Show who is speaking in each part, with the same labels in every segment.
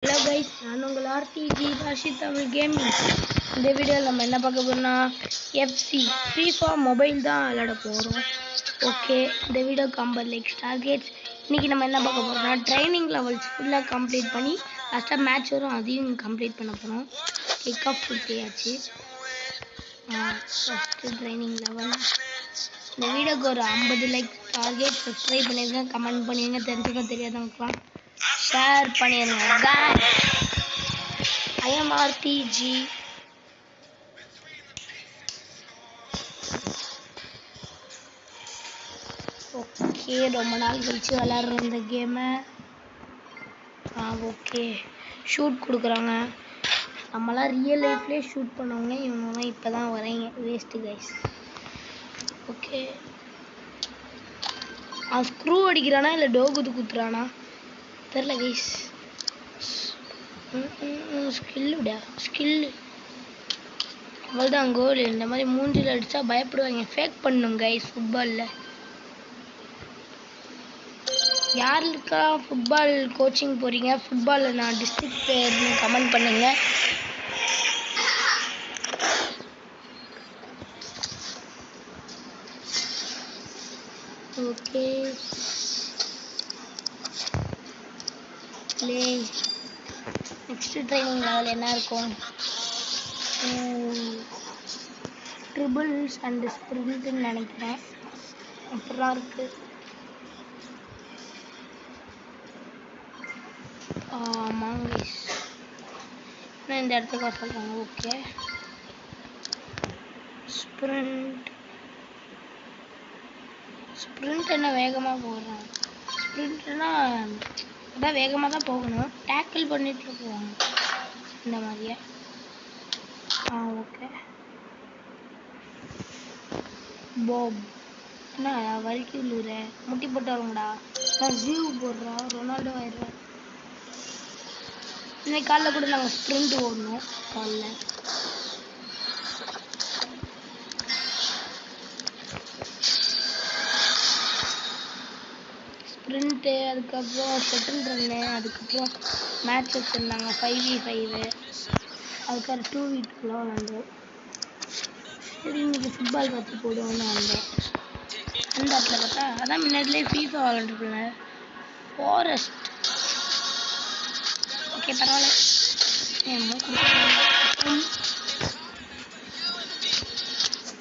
Speaker 1: Hello guys, நான் உங்கள் RTG Raashi Tamil gaming. இந்த வீடியோவில் நம்ம என்ன பார்க்க போறோம்னா எஃப்சி ஃப்ரீ ஃபார் மொபைல் தான் விளையாட போகிறோம். ஓகே, இந்த வீடியோ கம்பர் லைக் டார்கெட்ஸ். இன்றைக்கி நம்ம என்ன பார்க்க போகிறோம்னா ட்ரைனிங் லெவல்ஸ் ஃபுல்லாக கம்ப்ளீட் பண்ணி லாஸ்ட்டாக மேட்ச் வரும், அதையும் கம்ப்ளீட் பண்ண போகிறோம். கிக் ஆஃப் கொடுத்தாச்சு. First training level. இந்த வீடியோக்கு ஒரு 50 லைக் டார்கெட். சப்ஸ்கிரைப் பண்ணிடுங்க, கமெண்ட் பண்ணிடுங்க, தெரிஞ்சுக்க தெரியாதவங்கலாம் ஷேர் பண்ணிடுங்க. I am RTG. ஓகே, ரொம்ப நாள் கழிச்சு விளையாடுறோம் இந்த கேமை. ஓகே, ஷூட் கொடுக்குறாங்க. நம்மளாம் ரியல் லைஃப்லேயே ஷூட் பண்ணுவாங்க, இவங்கெல்லாம் இப்போ தான் வரீங்க. Waste guys. ஓகே, அவன் ஸ்க்ரூ அடிக்கிறானா இல்லை டோகுது குத்துறானா தெரில கைஸ். ஸ்கில்லுடா ஸ்கில்லு. அவ்வளோதான் கோல். இந்த மாதிரி மூஞ்சில் அடித்தா பயப்படுவாங்க. ஃபேக் பண்ணும் கைஸ் ஃபுட்பாலில். யாருக்கா ஃபுட்பால் கோச்சிங் போகிறீங்க, ஃபுட்பாலில் நான் டிஸ்ட்ரிக்ட் பேர்னு கமெண்ட் பண்ணுங்க. Okay, play. Next training level என்ன இருக்கும்? ட்ரிபிள்ஸ் அண்ட் ஸ்ப்ரிண்ட்னு நினைக்கிறேன். அப்புறம் இருக்கு. ஆமாங்க கைஸ், இந்த இடத்துக்கு வர சொல்கிறாங்க. ஓகே, ஸ்ப்ரிண்ட் என்ன வேகமாக போடுறாங்க. ஸ்ப்ரிண்ட்னா அதான் வேகமாக தான் போகணும், டேக்கிள் பண்ணிட்டு போவாங்க இந்த மாதிரியே. ஓகே, பாப் என்ன வரைக்கும் இல்லூர முட்டி போட்டாருங்கடா. நான் ஜீவ் போடுறோம், ரொனால்டோ ஆயிடுறேன். இன்னைக்கு காலைல கூட நாங்கள் ஸ்ப்ரிண்ட் ஓடணும் காலைல. ஸ்ப்ரிண்ட்டு, அதுக்கப்புறம் ஷட்டில் ரன்னு, அதுக்கப்புறம் மேட்ச் வச்சுருந்தாங்க 5v5, அதுக்கப்புறம் 2v2லாம் விளாண்டோம். சரி, இன்னைக்கு ஃபுட்பால் பார்த்து போடுவோன்னு வந்தேன். அந்த இடத்துல பார்த்தா அதான் முன்னாடிலேயே ஃபீஃபா விளாண்டுருக்கேன். ஃபாரஸ்ட். ஓகே, பரவாயில்ல.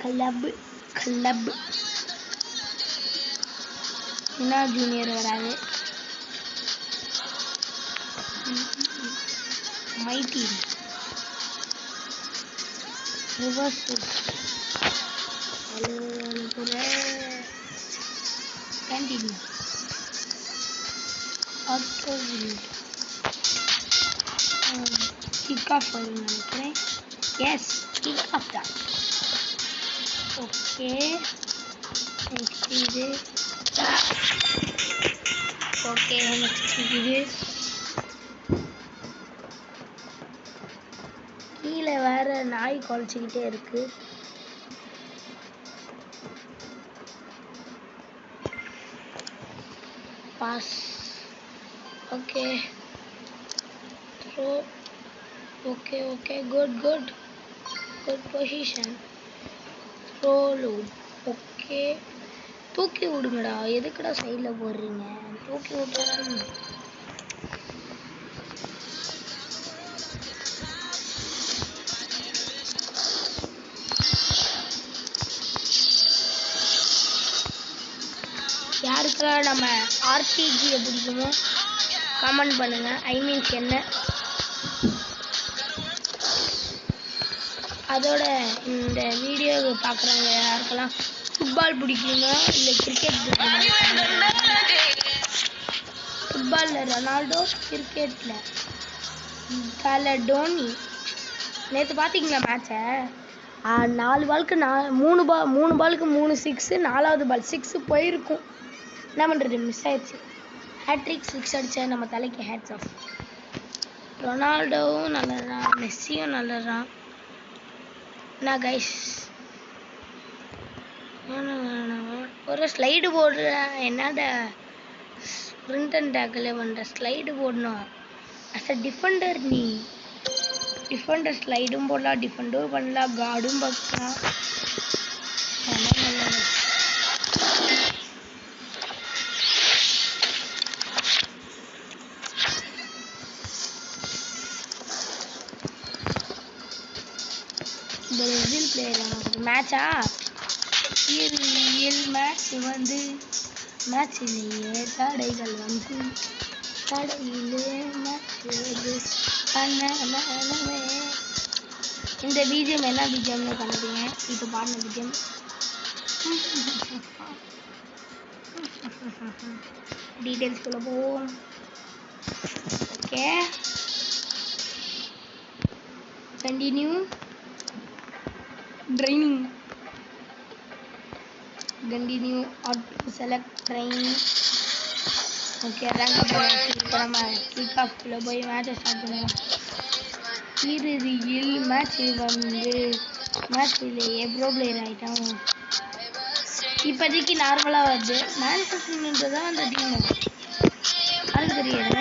Speaker 1: கிளப் என்ன ஜூனியர் வராது. My team reverse canteen auto kick off வரும்னு நினைக்கிறேன். எஸ், கிக் ஆஃப் தான். ஓகே, நெக்ஸ்ட் இது. ஓகே, நெக்ஸ்ட் இது. கீழே வேற நாய் குலைச்சிக்கிட்டே இருக்கு. Pass. Okay, throw. Okay okay, good position. Throw load. Okay, தூக்கி விடுங்கடா. எதுக்குடா சைடில் போடுறீங்க? தூக்கி விட்டுறேன். யாருக்கெல்லாம் நம்ம ஆர்டிஜியை பிடிக்குமோ கமெண்ட் பண்ணுங்க. மீன்ஸ் என்ன. அதோட இந்த வீடியோவை பார்க்குறவங்க யாருக்கெல்லாம் ஃபுட்பால் பிடிக்குங்க இல்லை கிரிக்கெட் பிடிக்குங்க. ஃபுட்பாலில் ரொனால்டோ, கிரிக்கெட்டில் தலை டோனி. நேற்று பார்த்தீங்களா மேட்சை? 4 பாலுக்கு 3 பாலுக்கு 3 6, 4வது பால் 6 போயிருக்கும். என்ன பண்ணுறது, மிஸ் ஆயிடுச்சு. ஹேட்ரிக் 6 அடித்தா நம்ம தலைக்கு ஹேட்ஸ் ஆஃப். ரொனால்டோவும் நல்லதான், மெஸ்ஸியும் நல்லதான். என்ன கைஸ், ஒரு ஸ்லைடு போடுற என்னடா ஸ்ப்ரிண்ட் அண்ட் டேக்கிள் பண்ணுற ஸ்லைடு போடணும். as a defender நீ டிஃபெண்டர் ஸ்லைடும் போடலாம், டிஃபெண்டும் பண்ணலாம், கார்டும் பார்க்கலாம். பிரேசில் பிளேயர் மேட்சா மேட்ச் வந்து மேட்சிலேயே தடைகள் வந்து தடையிலே இந்த பிஜிஎம் என்ன பிஜிஎம்னு கண்டுபிடிங்க. இப்போ பாடின பிஜிஎம் டீட்டெயில்ஸ்குள்ள போவோம். Okay, continue training, continue auto select training. Okay, rank இப்போ நம்ம கிக் ஆஃப்குள்ளே போய் மேட்சை ஸ்டார்ட் பண்ணுவோம். இறுதியில் மேட்ச்லேயே ப்ரோ பிளேயர் ஆகிட்டான். இப்போதைக்கு நார்மலாக வருது. மேன்செஸ்டர் தான் அந்த டீம் அது தெரியாது.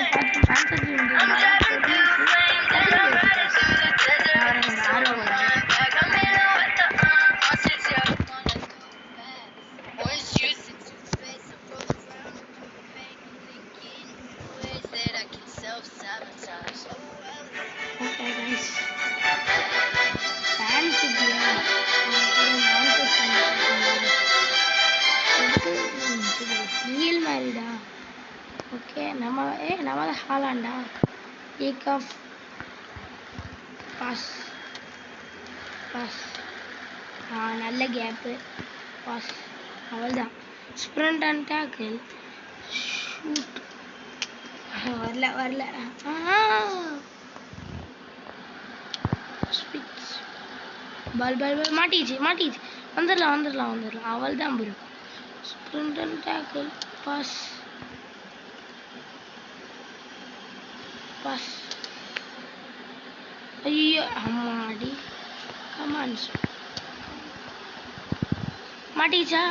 Speaker 1: ரியல் மேரிடா. ஓகே, நம்ம ஹாலாண்டா டேக் ஆஃப் பாஸ் நல்ல கேப்பு பாஸ், அவள்தான் ஸ்ப்ரிண்ட் அண்ட் டேக்கிள் ஷூட். வரல பால் மாட்டிச்சு. வந்துடலாம். அவள்தான் bro. Sprint and tackle pass ஐயோ அம்மாடி, கமான்ஸ் மாட்டிச்சா.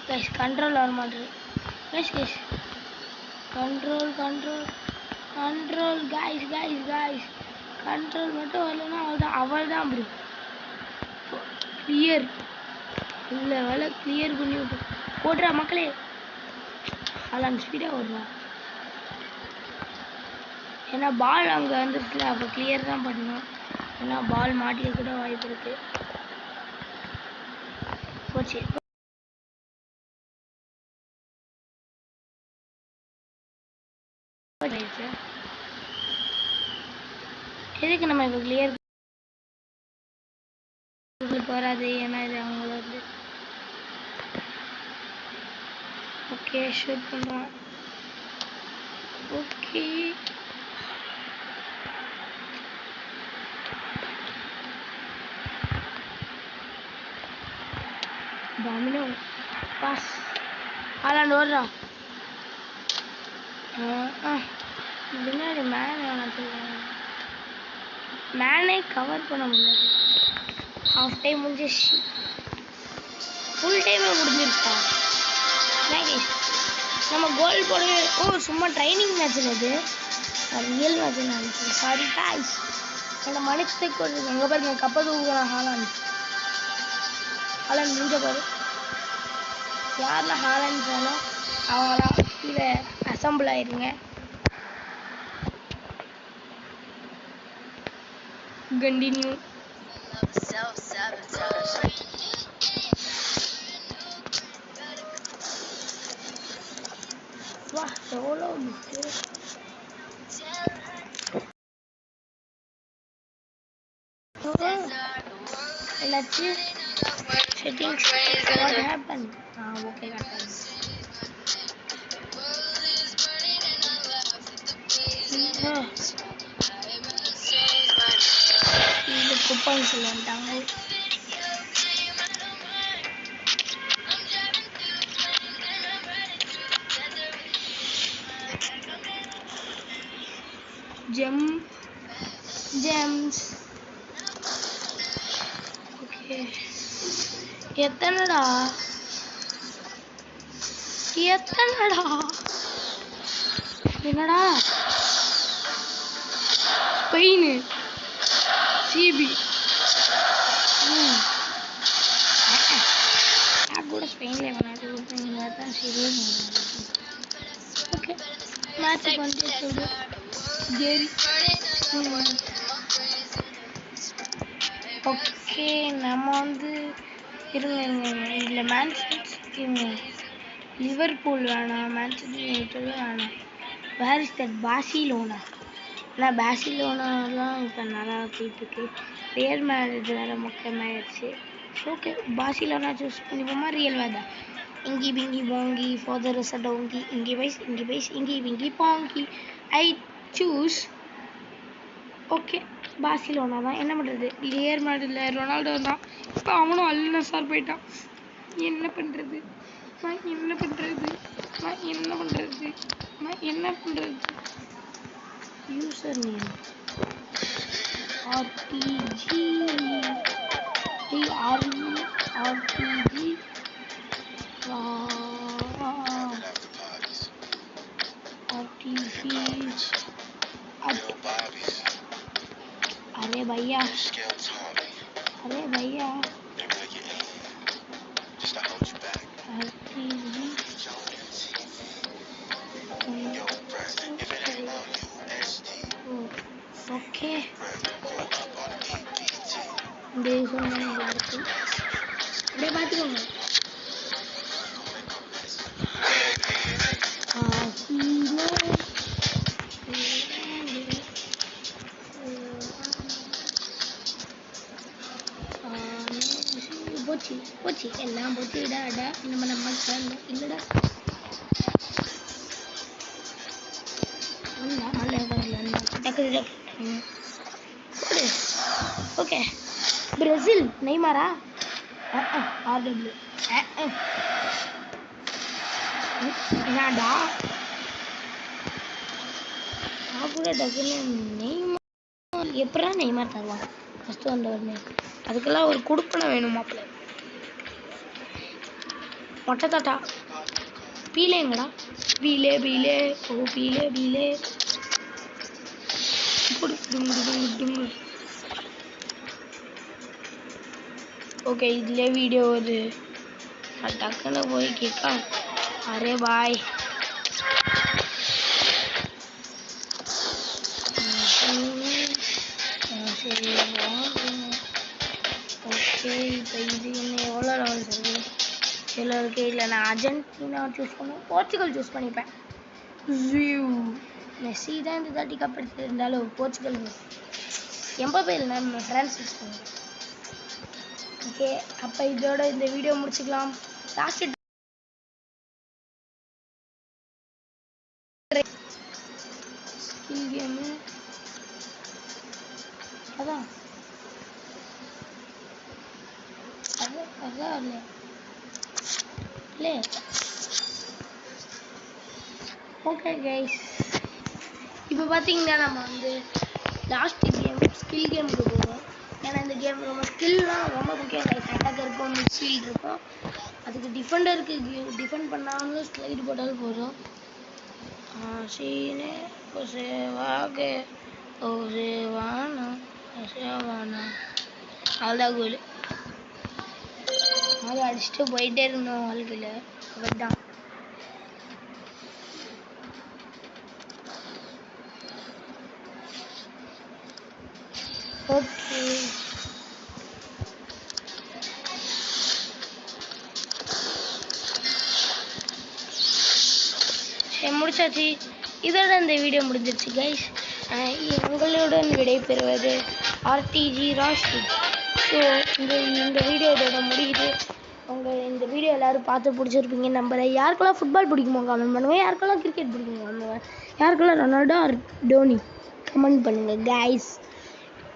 Speaker 1: கைஸ் கண்ட்ரோல் வர மாட்டேங்குது. கைஸ் கண்ட்ரோல் கைஸ் கண்ட்ரோல் மட்டும் வரலன்னா அவள்தான் ப்ரோ. கிளியர் இல்லை, வேலை கிளியர் பண்ணி விட்டு போடுறா மக்களே. ஹாலாண்ட் ஸ்பீடாக ஓடுறா. ஏன்னா பால் அங்கே வந்துருக்குல, அப்போ கிளியர் தான் பண்ணணும். ஏன்னா பால் மாட்டிக்க கூட வாய்ப்பு இருக்கு. போச்சு. எதுக்கு நம்ம இப்போ கிளியர் போகாது? ஏன்னா இது அவங்களோட. ஓகே, ஷூட் பண்ணுறான். Okay, domino pass. ஹாலாண்ட் ஓடுறான். பின்னாடி மேனே கவர் பண்ண முடியாது. ஹாஃப் டைம் முடிஞ்சிச்சு. ஃபுல் டைமே முடிஞ்சிருக்கா? நம்ம கோல் போடவே. சும்மா ட்ரைனிங் மேட்ச்சில் இது ரியல் மேட்ச் நினைச்சேன். சாரி காய்ஸ், என்னை மன்னித்து கொண்டு. அங்கே பாருங்க கப்பை தூக்குறான் ஹாலாண்ட் முடிஞ்ச பாரு. யாரெல்லாம் ஹாலாண்ட் போனோம் அவங்களாம் கீழே அசம்பிள் ஆயிருங்க. கண்டினியூ. வா எவ்வளோ என்னாச்சு? Settings what happened? ஓகே இது குப்பான்னு சொல்லிட்டாங்க. ஜெம்ஸ். ஓகே, எத்தனைடா என்னடா ஸ்பெயின் சிபி நான் கூட ஸ்பெயினில் விளையாட்டு தான் சரி ஓகே மேட்சுக்கு வந்து சொல்லு ஜெரி ஓகே நம்ம வந்து இருங்க இதில் மேன்செஸ்டர் லிவர்பூல் வேணாம் மேன்செஸ்டர் யுனைடெட் வேணாம் வேர் இஸ் தட் பார்சிலோனா ஆனால் பார்சிலோனாலாம் இப்போ நல்லா போயிட்டுருக்கு ரியல் மேட்ரிட் வேறு முக்கியமாகிடுச்சு ஓகே பார்சிலோனா சூஸ் பண்ணிப்போமா ரியல் வேதா இங்கி பிங்கி போங்கி ஃபாதர் சடோங்கி இங்கி பைஸ் inky pinky ponky I choose okay Barcelona தான் என்ன பண்ணுறது ரியல் மேட்ரிட்ல ரொனால்டோ தான் இப்போ அவனும் அல் நஸர் போயிட்டான் என்ன பண்ணுறது யூசர் நேம் ஆர்டிஜி ஆர்டிஜி अरे भैया ओके போச்சு எல்லாம் போச்சு இடாடா நம்ம இல்லடா ஓகே பிரேசில் நெய்மாரா ஆர்டபிள்யூ என்னடா கூட டக்குன்னு நெய்மார் எப்படா நெய்மார் தருவான் ஃபஸ்ட்டு வந்தவொடனே அதுக்கெல்லாம் ஒரு கொடுப்பனை வேணும் மாப்பிள்ள மொட்டை தாட்டா பீலேங்கடா பீலே ஓ பீலே ஓகே இதுல வீடியோ வருது டக்குன்னு போய் கேட்கா அரே பாய் சரி ஓகே இப்போ இது என்ன எவ்வளோ லெவல் இருக்குது சிலருக்கு இல்லை நான் அர்ஜென்டினா சூஸ் பண்ணுவேன் போர்ச்சுகல் சூஸ் பண்ணிப்பேன் மெஸ்ஸி தான் இந்த தாட்டி கப் எடுத்து இருந்தாலும் போர்ச்சுகல் எம்பேபே நம்ம ஃப்ரான்ஸ் சூஸ் பண்ணுவோம் ஓகே அப்போ இதோட இந்த வீடியோ முடிச்சுக்கலாம் லாஸ்ட் கேமு அதான் இல்லை ஓகே கைஸ் இப்போ பார்த்தீங்கன்னா நம்ம வந்து லாஸ்ட் கேம் ஸ்கில் கேமுக்கு போவோம் ஏன்னா இந்த கேம் ரொம்ப ஸ்கில்லாம் ரொம்ப முக்கியம் கைஸ் அட்டாக் இருக்கும் மிட்ஃபீல்ட் இருக்கும் அதுக்கு டிஃபெண்டருக்கு டிஃபெண்ட் பண்ணாலும் ஸ்லைடு போட்டாலும் போதும் சீனே ஒசேவாகே ஒசேவானா ஒசேவானா அவ்வளோதான் கோல் அதை அடிச்சுட்டு போயிட்டே இருந்தோம் வாழ்க்கையில் அதுதான் ஓகே முடிச்சாச்சு இதோட இந்த வீடியோ முடிஞ்சிருச்சு கைஸ் எங்களுடன் விடைபெறுவது ஆர்டிஜி ராஷ்டி ஸோ இந்த வீடியோ இதோட முடியுது இந்த வீடியோ எல்லோரும் பார்த்து பிடிச்சிருப்பீங்கன்னு நம்புகிறேன் யாருக்கெல்லாம் ஃபுட்பால் பிடிக்குமோ கமெண்ட் பண்ணுங்கள் யாருக்கெல்லாம் கிரிக்கெட் பிடிக்குமோ பண்ணுங்கள் யாருக்கெல்லாம் ரொனால்டோ ஆர் டோனி கமெண்ட் பண்ணுங்கள் கைஸ்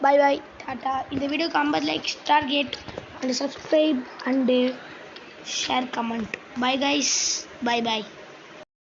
Speaker 1: பாய் பாய் டாட்டா இந்த வீடியோக்கு 50 like star gate and subscribe and share comment bye guys bye bye